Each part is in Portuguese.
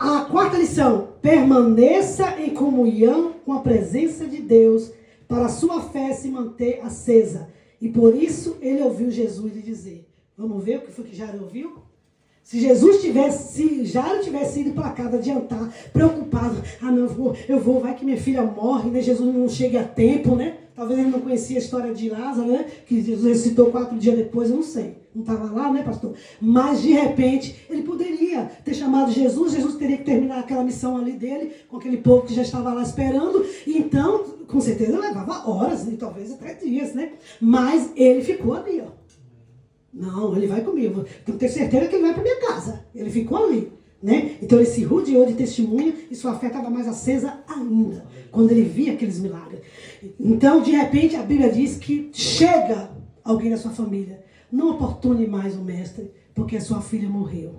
A quarta lição: permaneça em comunhão com a presença de Deus para a sua fé se manter acesa. E por isso ele ouviu Jesus lhe dizer. Vamos ver o que foi que Jairo ouviu? Se Jairo tivesse ido para casa adiantar, preocupado, não, eu vou, vai que minha filha morre, né? Jesus não chega a tempo, né? Talvez ele não conhecia a história de Lázaro, né? Que Jesus ressuscitou 4 dias depois, eu não sei. Não estava lá, né, pastor? Mas, de repente, ele poderia ter chamado Jesus. Jesus teria que terminar aquela missão ali dele, com aquele povo que já estava lá esperando. E então, com certeza, levava horas, e talvez até dias, né? Mas ele ficou ali, ó. Não, ele vai comigo. Tenho que ter certeza que ele vai para minha casa. Ele ficou ali, né? Então ele se rodeou de testemunha e sua fé estava mais acesa ainda, quando ele via aqueles milagres. Então, de repente, a Bíblia diz que chega alguém da sua família. Não oportune mais o mestre, porque a sua filha morreu.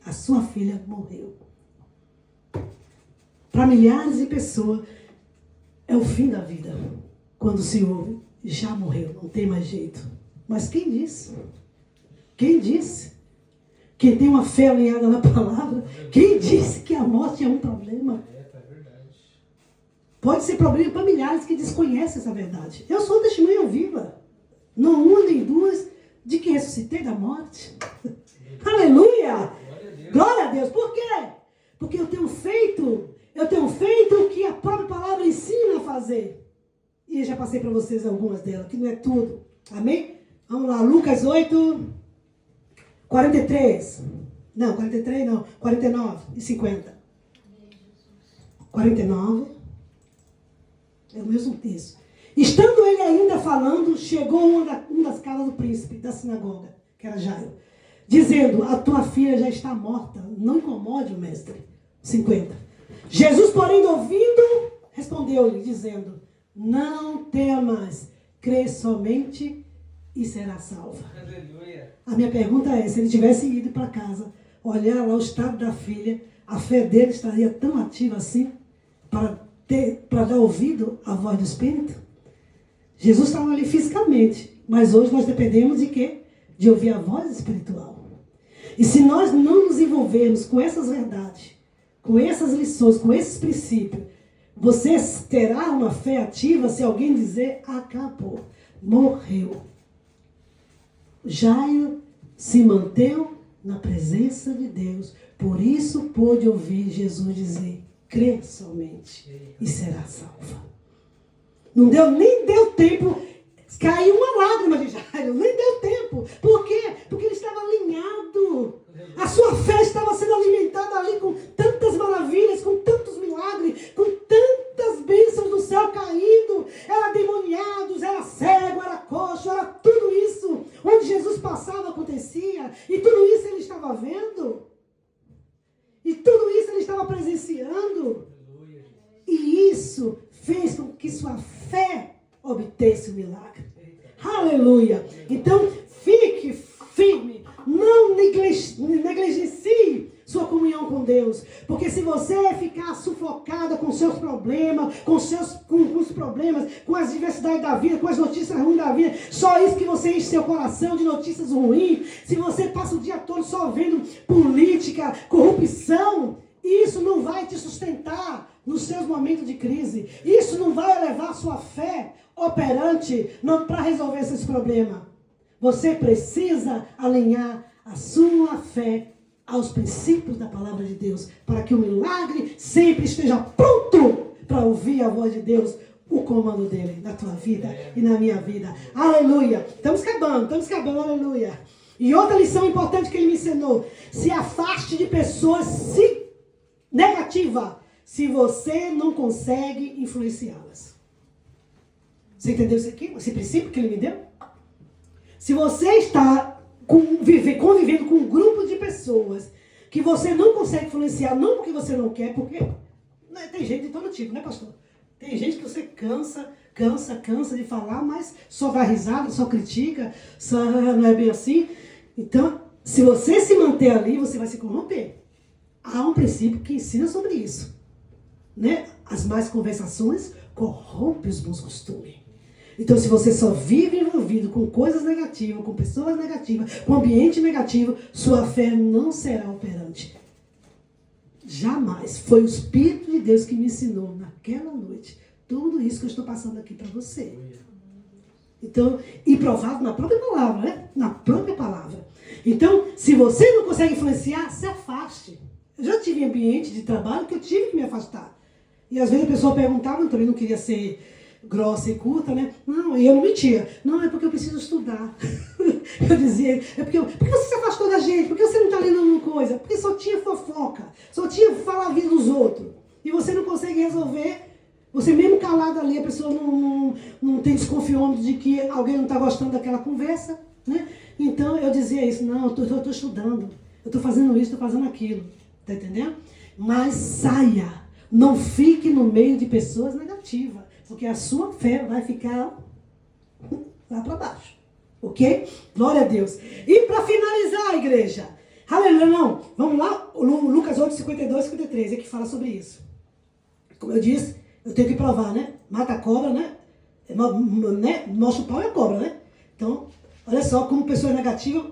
A sua filha morreu. Para milhares de pessoas, é o fim da vida. Quando se ouve, já morreu, não tem mais jeito. Mas quem disse? Quem disse? Quem tem uma fé alinhada na palavra, quem disse que a morte é um problema? Pode ser problema para milhares que desconhecem essa verdade. Eu sou testemunha viva. Não uma nem duas de que ressuscitei da morte. Aleluia! Glória a Deus. Por quê? Porque eu tenho feito o que a própria palavra ensina a fazer. E eu já passei para vocês algumas delas, que não é tudo. Amém? Vamos lá, Lucas 8, 43. Não, 43 não, 49 e 50. 49. É o mesmo texto. Estando ele ainda falando, chegou um das casas do príncipe da sinagoga, que era Jairo, dizendo: a tua filha já está morta, não incomode o mestre. 50. Jesus, porém, ouvindo, respondeu-lhe, dizendo: não temas, crê somente e será salva. Aleluia. A minha pergunta é, se ele tivesse ido para casa, olhar lá o estado da filha, a fé dele estaria tão ativa assim, para dar ouvido à voz do Espírito? Jesus estava ali fisicamente, mas hoje nós dependemos de quê? De ouvir a voz espiritual. E se nós não nos envolvermos com essas verdades, com essas lições, com esses princípios, você terá uma fé ativa se alguém dizer: acabou, morreu. Jairo se manteve na presença de Deus, por isso pôde ouvir Jesus dizer: crê somente e será salva. Nem deu tempo, caiu uma lágrima de Jairo, nem deu tempo. Por quê? Porque ele estava alinhado. A sua fé estava sendo alimentada ali com tantas maravilhas, com tantos milagres, com tantas bênçãos do céu caindo. Era demoniados, era cego, era coxo, era tudo isso. Onde Jesus passava acontecia. E tudo isso ele estava vendo. E tudo isso ele estava presenciando. E isso fez com que sua fé obtesse o milagre. Aleluia. Então, fique firme. Não negligencie sua comunhão com Deus. Porque se você ficar sufocada com seus problemas, com os problemas, com as diversidades da vida, com as notícias ruins da vida, só isso que você enche seu coração de notícias ruins, se você passa o dia todo só vendo política, corrupção, isso não vai te sustentar nos seus momentos de crise. Isso não vai elevar a sua fé operante para resolver esses problemas. Você precisa alinhar a sua fé aos princípios da palavra de Deus, para que o milagre sempre esteja pronto para ouvir a voz de Deus, o comando dele na tua vida e na minha vida. Aleluia. Estamos acabando, aleluia. E outra lição importante que ele me ensinou: se afaste de pessoas negativas, se você não consegue influenciá-las. Você entendeu isso aqui? Esse princípio que ele me deu? Se você está convivendo com um grupo de pessoas que você não consegue influenciar, não porque você não quer, porque tem gente de todo tipo, né, pastor? Tem gente que você cansa de falar, mas só dá risada, só critica, só não é bem assim. Então, se você se manter ali, você vai se corromper. Há um princípio que ensina sobre isso, né? As más conversações corrompem os bons costumes. Então, se você só vive envolvido com coisas negativas, com pessoas negativas, com ambiente negativo, sua fé não será operante. Jamais. Foi o Espírito de Deus que me ensinou naquela noite tudo isso que eu estou passando aqui para você. Então, e provado na própria palavra, né? Na própria palavra. Então, se você não consegue influenciar, se afaste. Eu já tive ambiente de trabalho que eu tive que me afastar. E às vezes a pessoa perguntava, eu também não queria ser grossa e curta, né? Não, e eu não mentia. Não, é porque eu preciso estudar. Eu dizia, por que você se afastou da gente? Por que você não está lendo alguma coisa? Porque só tinha fofoca, só tinha falar a vida dos outros. E você não consegue resolver. Você mesmo calado ali, a pessoa não tem desconfiômetro de que alguém não está gostando daquela conversa, né? Então eu dizia isso, não, eu estou estudando, eu estou fazendo isso, estou fazendo aquilo. Está entendendo? Mas saia, não fique no meio de pessoas negativas, porque a sua fé vai ficar lá para baixo. Ok? Glória a Deus. E para finalizar, igreja, aleluia, não, vamos lá, Lucas 8, 52, 53, é que fala sobre isso. Como eu disse, eu tenho que provar, né? Mata a cobra, né? Mostra o pau e a cobra, né? Então, olha só, como pessoa negativa,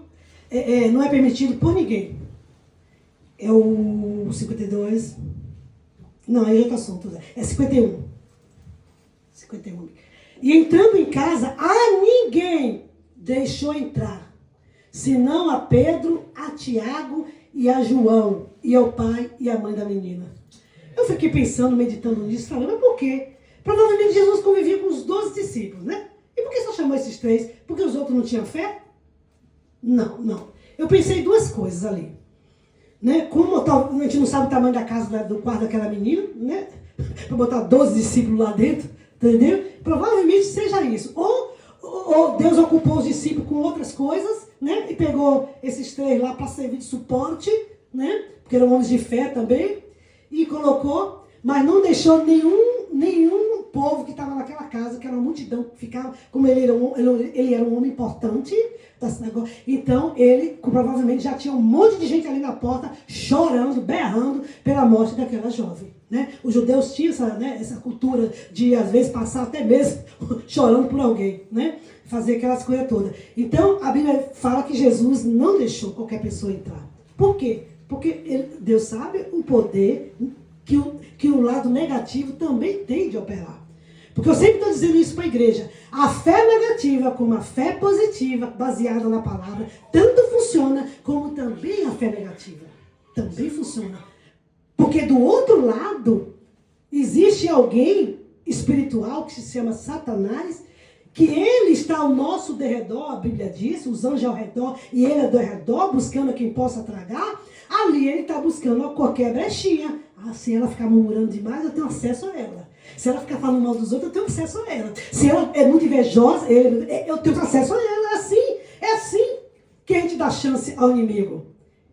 não é permitido por ninguém. É o 52. Não, aí já está assunto. É 51. 51. E entrando em casa, a ninguém deixou entrar, senão a Pedro, a Tiago e a João, e ao pai e a mãe da menina. Eu fiquei pensando, meditando nisso, falando, mas por quê? Provavelmente Jesus convivia com os 12 discípulos, né? E por que só chamou esses 3? Porque os outros não tinham fé? Não. Eu pensei duas coisas ali. Né? Como a gente não sabe o tamanho da casa do quarto daquela menina, né? Para botar 12 discípulos lá dentro, entendeu? Provavelmente seja isso. Ou Deus ocupou os discípulos com outras coisas, né? E pegou esses 3 lá para servir de suporte, né? Porque eram homens de fé também. E colocou, mas não deixou nenhum povo que estava naquela casa, que era uma multidão que ficava, como ele era um homem importante da sinagoga. Então, ele provavelmente já tinha um monte de gente ali na porta, chorando, berrando pela morte daquela jovem. Né? Os judeus tinham essa cultura de, às vezes, passar até mesmo chorando por alguém, né? Fazer aquelas coisas todas. Então, a Bíblia fala que Jesus não deixou qualquer pessoa entrar. Por quê? Porque Deus sabe o poder que o lado negativo também tem de operar. Porque eu sempre estou dizendo isso para a igreja. A fé negativa como a fé positiva, baseada na palavra, tanto funciona como também a fé negativa. Também funciona. Porque do outro lado, existe alguém espiritual que se chama Satanás, que ele está ao nosso derredor, a Bíblia diz, os anjos ao redor, e ele é do redor, buscando a quem possa tragar. Ali ele está buscando qualquer brechinha. Se ela ficar murmurando demais, eu tenho acesso a ela. Se ela ficar falando mal dos outros, eu tenho acesso a ela. Se ela é muito invejosa, eu tenho acesso a ela. É assim que a gente dá chance ao inimigo.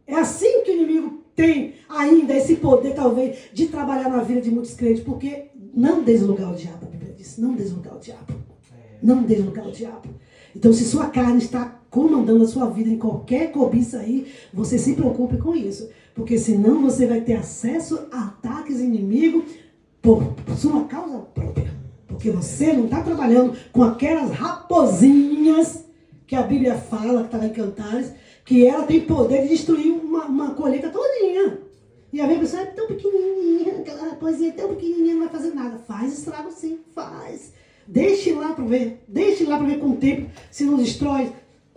É assim que o inimigo tem ainda esse poder, talvez, de trabalhar na vida de muitos crentes. Porque não deslugar o diabo, a Bíblia diz. Não deslugar o diabo. Não deslugar o diabo. Então, se sua carne está comandando a sua vida em qualquer cobiça aí, você se preocupe com isso. Porque senão você vai ter acesso a ataques inimigos por sua causa própria. Porque você não está trabalhando com aquelas raposinhas que a Bíblia fala, que está lá em Cantares, que ela tem poder de destruir uma colheita todinha. E a minha pessoa é tão pequenininha, aquela raposinha tão pequenininha, não vai fazer nada. Faz estrago sim, faz. Deixe lá para ver. Deixe lá para ver com o tempo se não destrói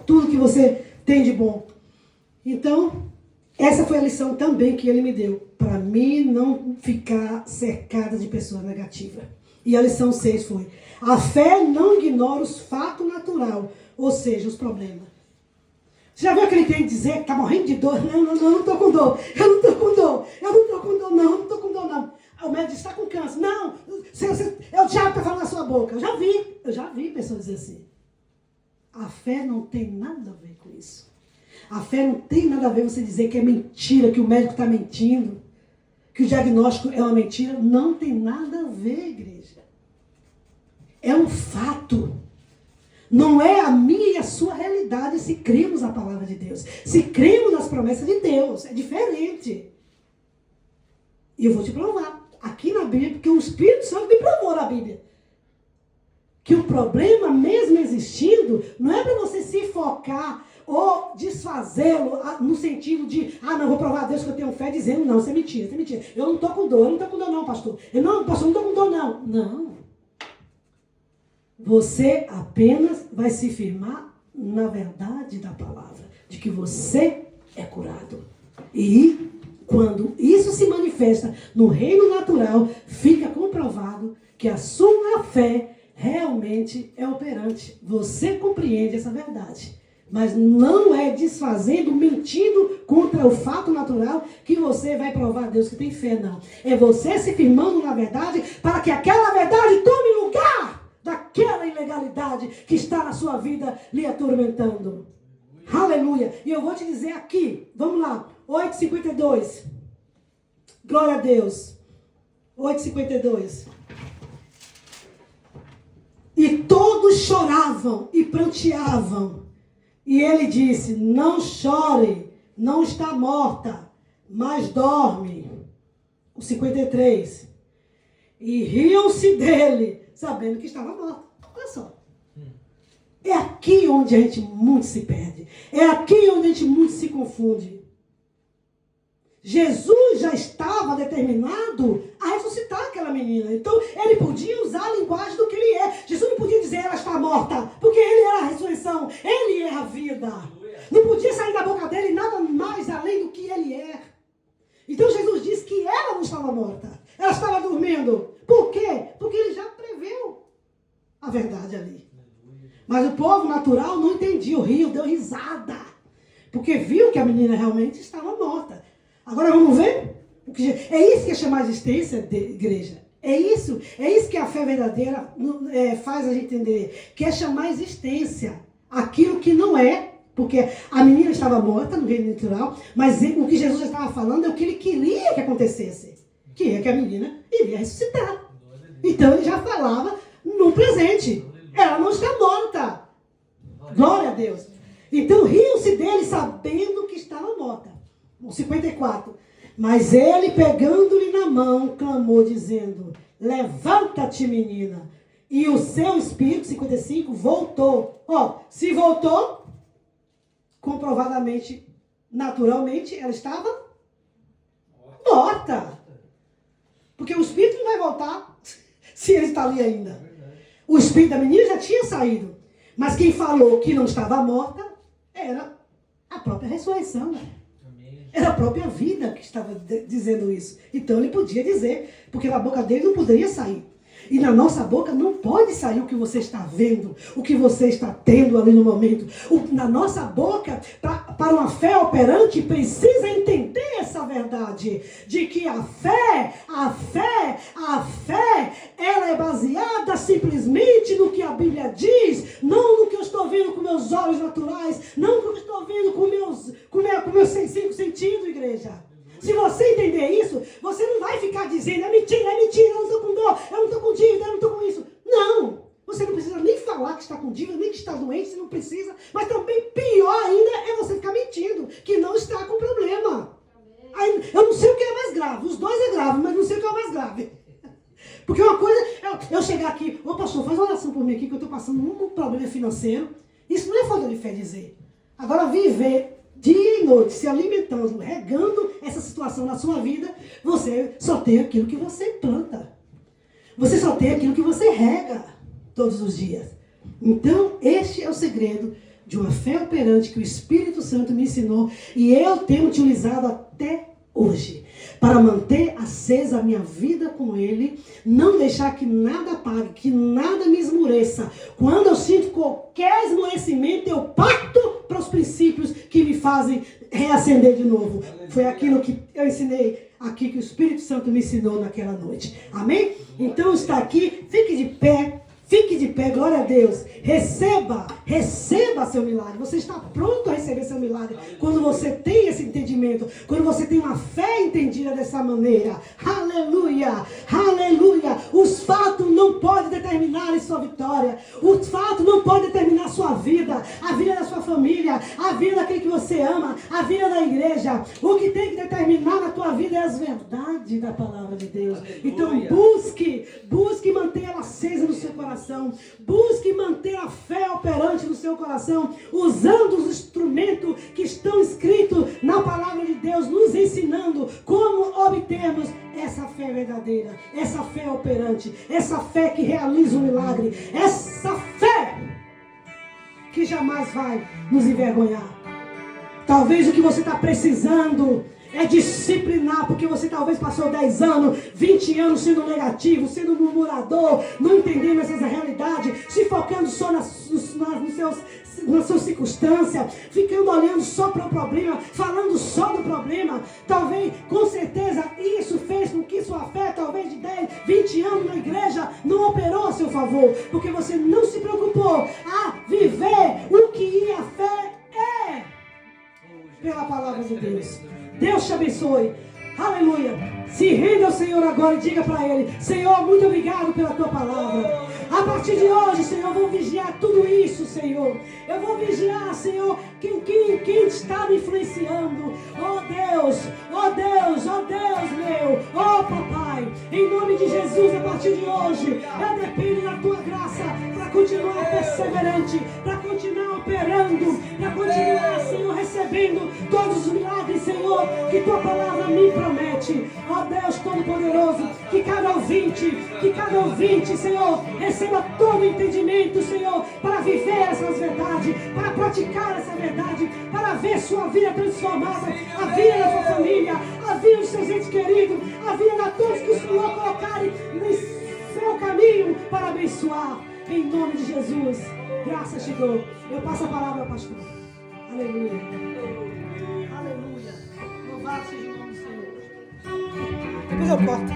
tudo que você tem de bom. Então, essa foi a lição também que ele me deu. Para mim não ficar cercada de pessoas negativas. E a lição 6 foi: a fé não ignora os fatos naturais, ou seja, os problemas. Você já viu aquele crente dizer que está morrendo de dor? Não estou com dor. Eu não estou com dor. Não estou com dor, não. O médico diz, está com câncer. Não, é o diabo que está falando na sua boca. Eu já vi pessoas dizer assim. A fé não tem nada a ver com isso. A fé não tem nada a ver você dizer que é mentira, que o médico está mentindo, que o diagnóstico é uma mentira. Não tem nada a ver, igreja. É um fato. Não é a minha e a sua realidade se cremos na palavra de Deus. Se cremos nas promessas de Deus. É diferente. E eu vou te provar. Aqui na Bíblia, porque o Espírito Santo me provou na Bíblia. Que o problema, mesmo existindo, não é para você se focar ou desfazê-lo no sentido de, não, vou provar a Deus que eu tenho fé, dizendo, não, isso é mentira, isso é mentira. Eu não estou com dor, não, pastor. Pastor, não estou com dor, não. Não. Você apenas vai se firmar na verdade da palavra, de que você é curado. E quando isso se manifesta no reino natural, fica comprovado que a sua fé realmente é operante. Você compreende essa verdade. Mas não é desfazendo, mentindo contra o fato natural que você vai provar a Deus que tem fé, não. É você se firmando na verdade para que aquela verdade tome lugar daquela ilegalidade que está na sua vida lhe atormentando. Aleluia. E eu vou te dizer aqui, vamos lá, 8:52. Glória a Deus. 8:52. E todos choravam e pranteavam. E ele disse, não chore, não está morta, mas dorme. O 53. E riam-se dele, sabendo que estava morta. Olha só. É aqui onde a gente muito se perde. É aqui onde a gente muito se confunde. Jesus já estava determinado a ressuscitar aquela menina. Então, ele podia usar a linguagem do que ele é. Jesus não podia dizer ela está morta, porque ele é a ressurreição, ele é a vida. Não podia sair da boca dele nada mais além do que ele é. Então, Jesus disse que ela não estava morta. Ela estava dormindo. Por quê? Porque ele já preveu a verdade ali. Mas o povo natural não entendia. O rio deu risada. Porque viu que a menina realmente estava morta. Agora vamos ver? É isso que é chamar de existência de igreja. É isso que a fé verdadeira faz a gente entender. Que é chamar existência aquilo que não é. Porque a menina estava morta no reino natural. Mas o que Jesus estava falando é o que ele queria que acontecesse. Que é que a menina iria ressuscitar. Então ele já falava no presente. Ela não está morta. Glória a Deus. Então riam-se dele sabendo que estava morta. O 54. Mas ele, pegando-lhe na mão, clamou, dizendo, levanta-te, menina. E o seu espírito, 55, voltou. Se voltou, comprovadamente, naturalmente, ela estava morta. Porque o espírito não vai voltar se ele está ali ainda. O espírito da menina já tinha saído. Mas quem falou que não estava morta era a própria ressurreição, né? Era a própria vida que estava dizendo isso. Então ele podia dizer, porque na boca dele não poderia sair. E na nossa boca não pode sair o que você está vendo, o que você está tendo ali no momento. Na nossa boca, para uma fé operante, precisa entender essa verdade. De que a fé, ela é baseada simplesmente no que a Bíblia diz, não no que eu estou vendo com meus olhos naturais, não no que eu estou vendo com meus 5 sentidos, igreja. Se você entender isso, você não vai ficar dizendo, é mentira, eu não estou com dor, eu não estou com dívida, eu não estou com isso. Não! Você não precisa nem falar que está com dívida, nem que está doente, você não precisa. Mas também pior ainda é você ficar mentindo, que não está com problema. Aí, eu não sei o que é mais grave, os dois é grave, mas não sei o que é mais grave. Porque uma coisa é eu chegar aqui, pastor, faz uma oração por mim aqui, que eu estou passando um problema financeiro. Isso não é falta de fé dizer. Agora, viver dia e noite, se alimentando, regando essa situação na sua vida, você só tem aquilo que você planta. Você só tem aquilo que você rega todos os dias. Então, este é o segredo de uma fé operante que o Espírito Santo me ensinou e eu tenho utilizado até hoje, para manter acesa a minha vida com Ele, não deixar que nada apague, que nada me esmoreça. Quando eu sinto qualquer esmorecimento, eu parto para os princípios que me fazem reacender de novo. Foi aquilo que eu ensinei aqui, que o Espírito Santo me ensinou naquela noite. Amém? Então está aqui, fique de pé, glória a Deus. Receba seu milagre. Você está pronto a receber seu milagre quando você tem esse entendimento, quando você tem uma fé entendida dessa maneira. Aleluia, aleluia. Os fatos não podem determinar a sua vitória. Os fatos não podem determinar a sua vida, a vida da sua família, a vida daquele que você ama, a vida da igreja. O que tem que determinar na tua vida é as verdades da palavra de Deus. Então busque manter ela acesa no seu coração. coração. Busque manter a fé operante no seu coração, usando os instrumentos que estão escritos na palavra de Deus, nos ensinando como obtermos essa fé verdadeira, essa fé operante, essa fé que realiza o milagre, essa fé que jamais vai nos envergonhar. Talvez o que você está precisando é disciplinar, porque você talvez passou 10 anos, 20 anos sendo negativo, sendo murmurador, não entendendo essas realidades, se focando só nas suas circunstâncias, ficando olhando só para o problema, falando só do problema. Talvez, com certeza, isso fez com que sua fé, talvez de 10, 20 anos na igreja, não operou a seu favor, porque você não se preocupou a viver o que a fé é, pela palavra de Deus. Deus te abençoe. Aleluia. Se renda ao Senhor agora e diga para Ele: Senhor, muito obrigado pela Tua palavra. A partir de hoje, Senhor, eu vou vigiar tudo isso, Senhor. Eu vou vigiar, Senhor, quem está me influenciando. Oh Deus, oh Deus, oh Deus meu, oh Papai. Em nome de Jesus, a partir de hoje, eu dependo da Tua graça para continuar perseverante, para continuar operando, para continuar, Senhor, recebendo todos os milagres, Senhor, que Tua palavra me promete. Ó Deus Todo-Poderoso, que cada ouvinte, Senhor, receba todo o entendimento, Senhor, para viver essas verdades, para praticar essa verdade, para ver sua vida transformada, a vida da sua família, a vida dos seus entes queridos, a vida de todos que o Senhor colocarem no seu caminho para abençoar. Em nome de Jesus, graças te dou. Eu passo a palavra ao pastor. Aleluia. Aleluia. Louvado seja o nome do Senhor. Depois eu corto.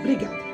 Obrigada.